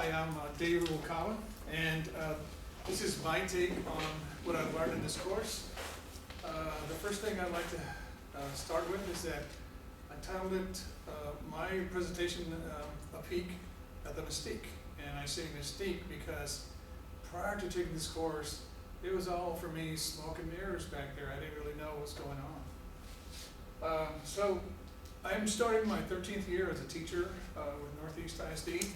Hi, I'm Dave Rubalcaba, and this is my take on what I've learned in this course. The first thing I'd like to start with is that I titled it my presentation A Peek at the Mystique. And I say mystique because prior to taking this course, it was all for me smoke and mirrors back there. I didn't really know what was going on. So I'm starting my 13th year as a teacher with Northeast ISD.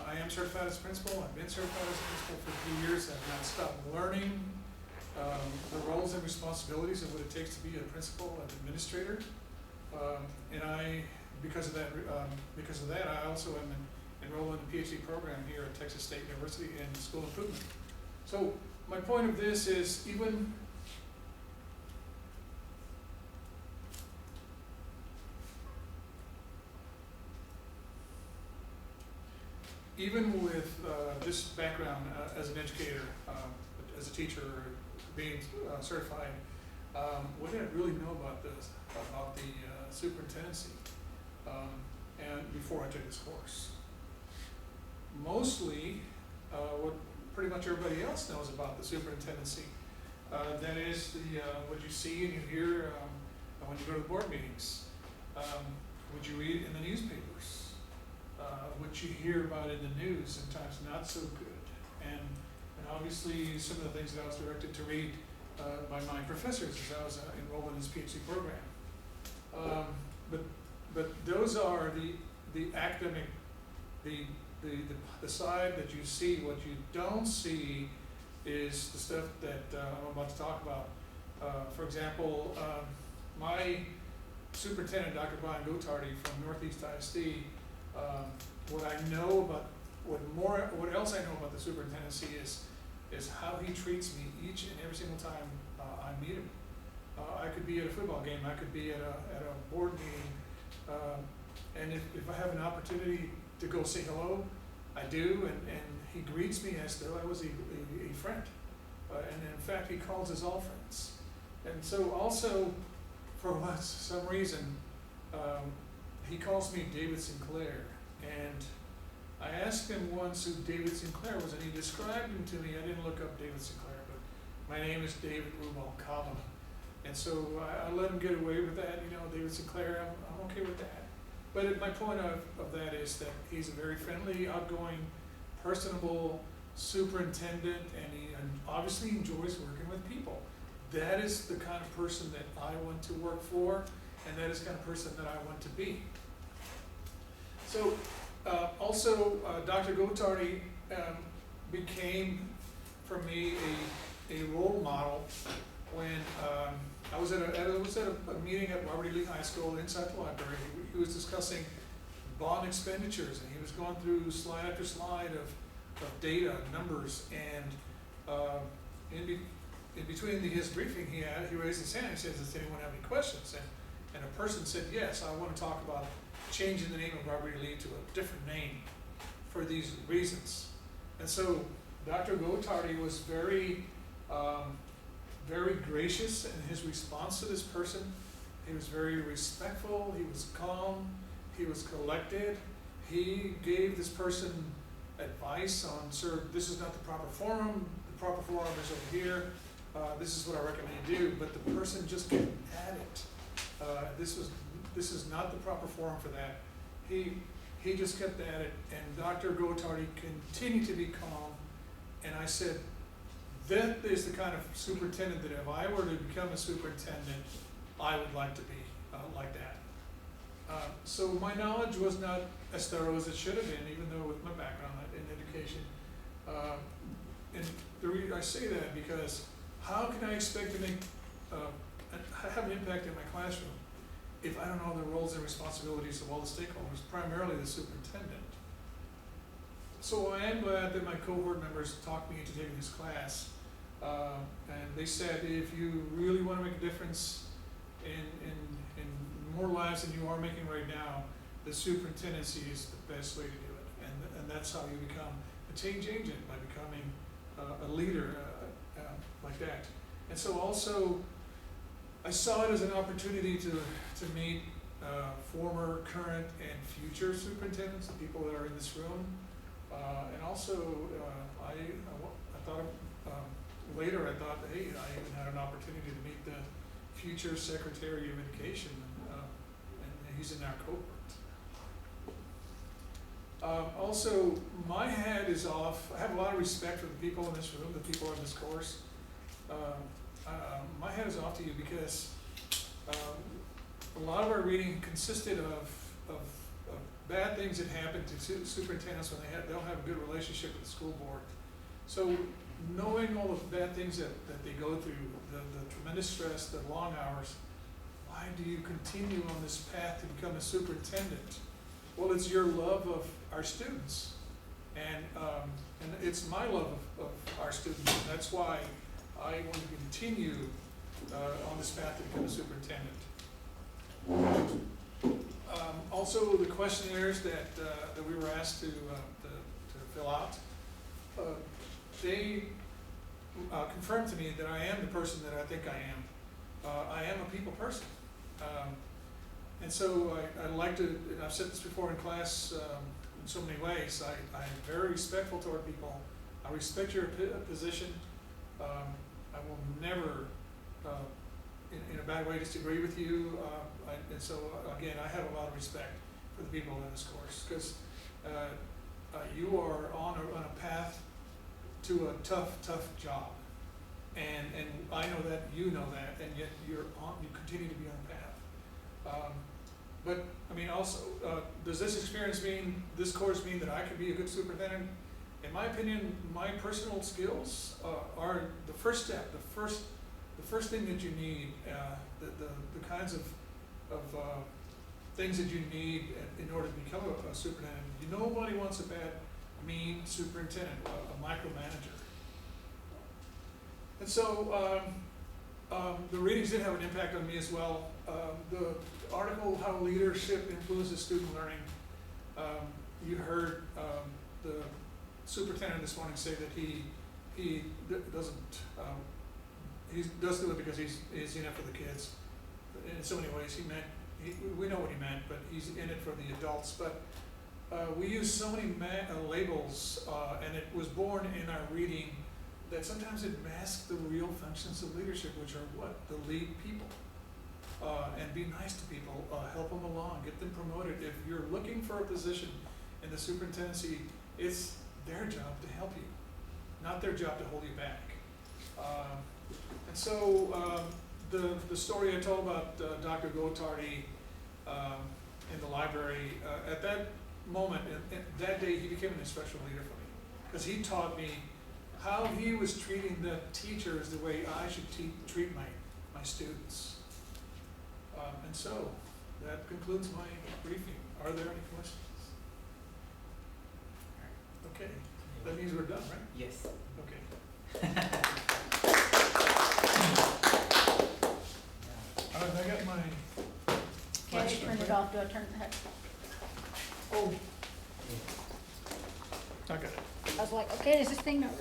I am certified as a principal. I've been certified as a principal for a few years. I've not stopped learning the roles and responsibilities of what it takes to be a principal and administrator. And because of that, I also am enrolled in the PhD program here at Texas State University in School Improvement. So my point of this is even with this background as an educator, as a teacher, being certified, what did I really know about the superintendency and before I took this course? Mostly what pretty much everybody else knows about the superintendency. That is what you see and you hear when you go to the board meetings, what you read in the newspapers, what you hear about in the news, sometimes not so good, and obviously some of the things that I was directed to read by my professors as I was enrolled in this PhD program. But those are the academic, the side that you see. What you don't see is the stuff that I'm about to talk about. For example, my superintendent, Dr. Brian Gotardi from Northeast ISD, what I know about, what else I know about the superintendency is how he treats me each and every single time I meet him. I could be at a football game, I could be at a board meeting, and if I have an opportunity to go say hello, I do, and he greets me as though I was a friend. And in fact, he calls us all friends. And so also, for some reason, he calls me David Sinclair. And I asked him once who David Sinclair was, and he described him to me. I didn't look up David Sinclair, but my name is David Rubalcaba. And so I let him get away with that, David Sinclair, I'm okay with that. But my point of that is that he's a very friendly, outgoing, personable superintendent, and he obviously enjoys working with people. That is the kind of person that I want to work for, and that is the kind of person that I want to be. So also, Dr. Gotardi became, for me, a role model when I was at a meeting at Robert E. Lee High School inside the library. He was discussing bond expenditures, and he was going through slide after slide of data, numbers, and in between his briefing, he raised his hand and says, "Does anyone have any questions?" And a person said, "Yes, I want to talk about changing the name of Robert E. Lee to a different name for these reasons." And so Dr. Gotardi was very gracious in his response to this person. He was very respectful, he was calm, he was collected. He gave this person advice on, "Sir, this is not the proper forum, the proper forum is over here, this is what I recommend you do," but the person just kept at it. This is not the proper forum for that. He just kept at it, and Dr. Gotardi continued to be calm, and I said, that is the kind of superintendent that if I were to become a superintendent, I would like to be like that. So my knowledge was not as thorough as it should have been, even though with my background in education. And I say that because how can I expect to have an impact in my classroom if I don't know the roles and responsibilities of all the stakeholders, primarily the superintendent? So I am glad that my cohort members talked me into taking this class, and they said if you really want to make a difference in more lives than you are making right now, the superintendency is the best way to do it, and that's how you become a change agent, by becoming a leader like that. And so also, I saw it as an opportunity to meet former, current, and future superintendents, the people that are in this room. And also, I thought, later I thought, hey, I even had an opportunity to meet the future Secretary of Education, and he's in our cohort. Also, my hat is off. I have a lot of respect for the people in this room, the people in this course. My hat is off to you because a lot of our reading consisted of bad things that happen to superintendents when they don't have a good relationship with the school board. So knowing all the bad things that they go through, the tremendous stress, the long hours, why do you continue on this path to become a superintendent? Well, it's your love of our students, and it's my love of our students, and that's why I want to continue on this path to become a superintendent. Also, the questionnaires that we were asked to fill out, they confirmed to me that I am the person that I think I am. I am a people person. And so I like to, and I've said this before in class in so many ways, I'm very respectful toward people. I respect your position. I will never, in a bad way, disagree with you. And so, again, I have a lot of respect for the people in this course, because you are on a path to a tough job. And I know that, you know that, and yet you continue to be on a path. But I mean, also, does this course mean that I could be a good superintendent? In my opinion, my personal skills are the first step, the first thing that you need, the kinds of things that you need in order to become a superintendent. Nobody wants a bad, mean superintendent, a micromanager. And so the readings did have an impact on me as well. The article, How Leadership Influences Student Learning, you heard the superintendent this morning say that he doesn't, he does do it because he's in it for the kids. In so many ways, we know what he meant, but he's in it for the adults. But we use so many labels, and it was born in our reading that sometimes it masks the real functions of leadership, which are what? To lead people, and be nice to people, help them along, get them promoted. If you're looking for a position in the superintendency, it's their job to help you, not their job to hold you back. And so the story I told about Dr. Gotardi in the library, at that moment, that day, he became an especial leader for me, because he taught me how he was treating the teachers the way I should treat my students. And so that concludes my briefing. Are there any questions? Okay, that means we're done, right? Yes. Okay. All right, I got my. Can you turn it off? Do I turn it? Oh. I got it. I was like, okay, is this thing not?